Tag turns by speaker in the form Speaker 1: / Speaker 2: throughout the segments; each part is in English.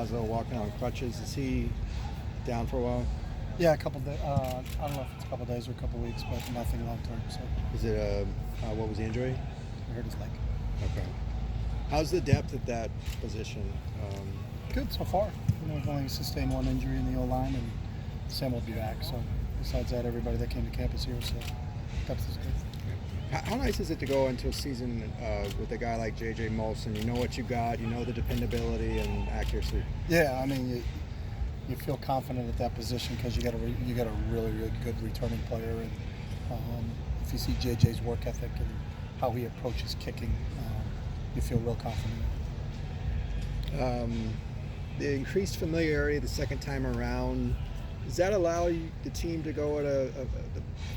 Speaker 1: Oslo walking on crutches. Is he down for a while?
Speaker 2: Yeah, a couple days. I don't know if it's a couple days or a couple weeks, but nothing long term. So
Speaker 1: Is it what was the injury?
Speaker 2: I heard his leg.
Speaker 1: Okay. How's the depth at that position?
Speaker 2: Good so far. We've only sustained one injury in the O-line, and Sam will be back. So besides that, everybody that came to campus here, so depth is good.
Speaker 1: How nice is it to go into a season with a guy like J.J. Molson? You know what you got. You know the dependability and accuracy.
Speaker 2: Yeah, I mean, you feel confident at that position because you got a really good returning player, and if you see J.J.'s work ethic and how he approaches kicking, you feel real confident.
Speaker 1: The increased familiarity the second time around, does that allow the team to go at a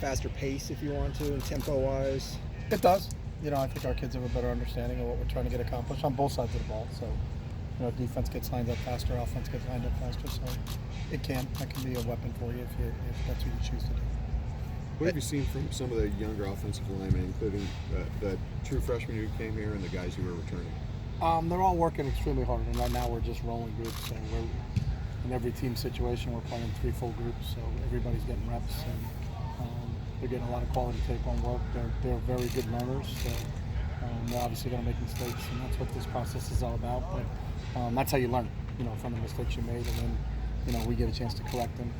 Speaker 1: faster pace if you want to, and tempo-wise?
Speaker 2: It does. I think our kids have a better understanding of what we're trying to get accomplished on both sides of the ball. So, defense gets lined up faster, offense gets lined up faster. So, that can be a weapon for you if that's what you choose to do.
Speaker 3: What have you seen from some of the younger offensive linemen, including the true freshmen who came here and the guys who were returning?
Speaker 2: They're all working extremely hard, and right now we're just rolling groups. So we're in every team situation, we're playing 3 full groups, so everybody's getting reps, and they're getting a lot of quality tape on work. They're very good learners, so they're obviously going to make mistakes, and that's what this process is all about. But that's how you learn, from the mistakes you made, and then we get a chance to correct them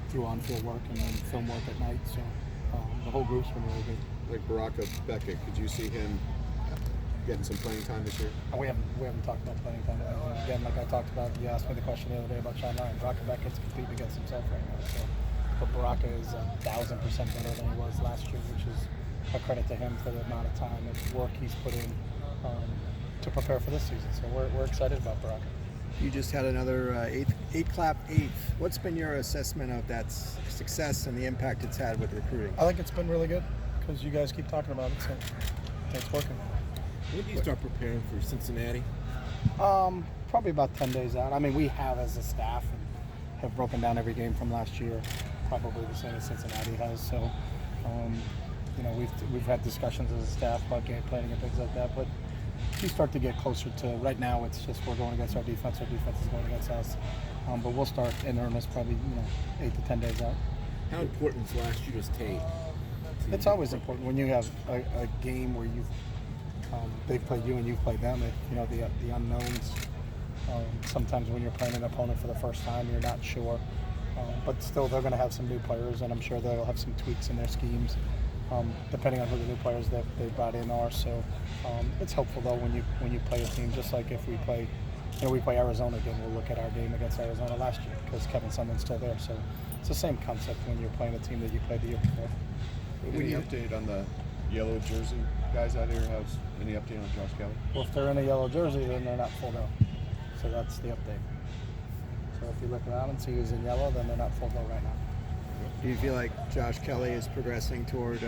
Speaker 2: through on-field work and then film work at night. So the whole group's been really good.
Speaker 3: Like Baraka Beckett, could you see him getting some playing time this year?
Speaker 2: We haven't talked about playing time. Again, like I talked about, you asked me the question the other day about Sean Ryan. Baraka Beckett's competing against himself right now. So, but Baraka is 1,000% better than he was last year, which is a credit to him for the amount of time and work he's put in to prepare for this season. So we're excited about Baraka.
Speaker 1: You just had another eighth. What's been your assessment of that success and the impact it's had with recruiting?
Speaker 2: I think it's been really good because you guys keep talking about it, so it's working.
Speaker 4: When do you start preparing for Cincinnati?
Speaker 2: Probably about 10 days out. I mean, we have as a staff and have broken down every game from last year, probably the same as Cincinnati has. So, we've had discussions as a staff about game planning and things like that. But we start to get closer to, right now it's just we're going against our defense is going against us. But we'll start in earnest probably 8 to 10 days out.
Speaker 4: How important is last year's tape?
Speaker 2: It's always important when you have a game where they've played you and you've played them. The unknowns. Sometimes when you're playing an opponent for the first time, you're not sure. But still, they're going to have some new players, and I'm sure they'll have some tweaks in their schemes, depending on who the new players that they brought in are. So it's helpful though when you play a team, just like if we play Arizona again. We'll look at our game against Arizona last year because Kevin Sumlin's still there. So it's the same concept when you're playing a team that you played the year before.
Speaker 3: Any update on the yellow jersey guys out here? Any update on Josh Kelly?
Speaker 2: Well, if they're in a yellow jersey, then they're not full go. So that's the update. So if you look around and see who's in yellow, then they're not full go right now.
Speaker 1: Do you feel like Josh Kelly is progressing toward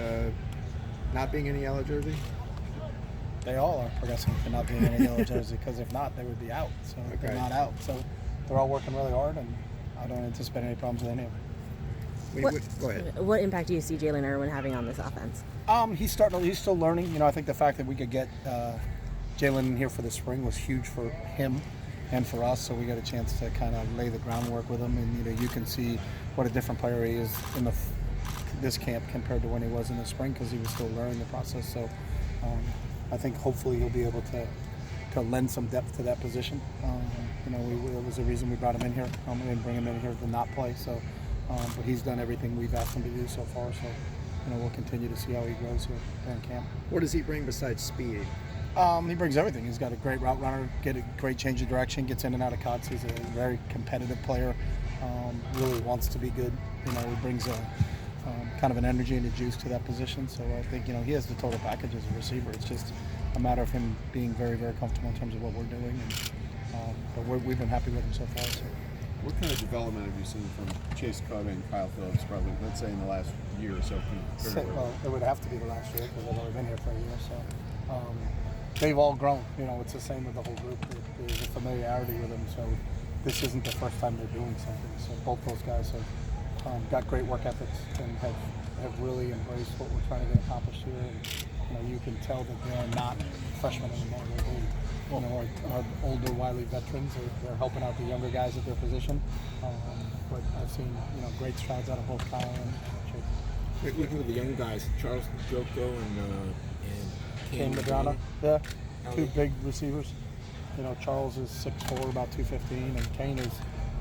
Speaker 1: not being in a yellow jersey?
Speaker 2: They all are progressing to not being in a yellow jersey because if not, they would be out. So they're not out. So they're all working really hard, and I don't anticipate any problems with any of them.
Speaker 1: Go ahead.
Speaker 5: What impact do you see Jalen Irwin having on this offense?
Speaker 2: He's still learning. I think the fact that we could get Jalen in here for the spring was huge for him and for us. So we got a chance to kind of lay the groundwork with him, and you can see what a different player he is in this camp compared to when he was in the spring because he was still learning the process. So I think hopefully he'll be able to lend some depth to that position. It was the reason we brought him in here. We didn't bring him in here to not play. So. But he's done everything we've asked him to do so far, so we'll continue to see how he grows here in camp.
Speaker 1: What does he bring besides speed?
Speaker 2: He brings everything. He's got a great route runner, get a great change of direction, gets in and out of cuts. He's a very competitive player, really wants to be good. He brings a kind of an energy and a juice to that position. So I think he has the total package as a receiver. It's just a matter of him being very, very comfortable in terms of what we're doing. But we've been happy with him so far. So.
Speaker 3: What kind of development have you seen from Chase Cove and Kyle Phillips, probably, let's say, in the last year or so?
Speaker 2: Well, it would have to be the last year because they've only been here for a year. So they've all grown. It's the same with the whole group. There's a familiarity with them. So this isn't the first time they're doing something. So both those guys have got great work ethics and have really embraced what we're trying to get accomplished here. And, you can tell that they are not freshmen anymore. you know, our older wily veterans they're helping out the younger guys at their position. But I've seen great strides out of both Kyle and Chase.
Speaker 4: Speaking of the young guys, Charles Joko and
Speaker 2: Kane Madrana, yeah, two big receivers. You know, Charles is 6'4", about 215, and Kane is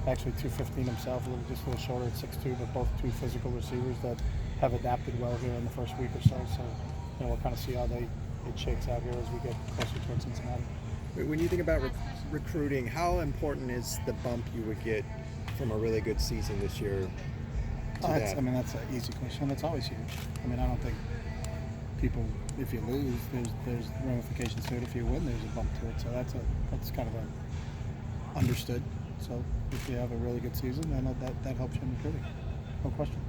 Speaker 2: actually 215 himself, just a little shorter at 6'2", but both two physical receivers that have adapted well here in the first week or so. So, we'll kind of see how it shakes out here as we get closer towards Cincinnati.
Speaker 1: When you think about recruiting, how important is the bump you would get from a really good season this year to that?
Speaker 2: I mean, that's an easy question. It's always huge. I mean, I don't think people, if you lose, there's ramifications to it. If you win, there's a bump to it. So that's kind of understood. So if you have a really good season, then that helps you in recruiting. No question.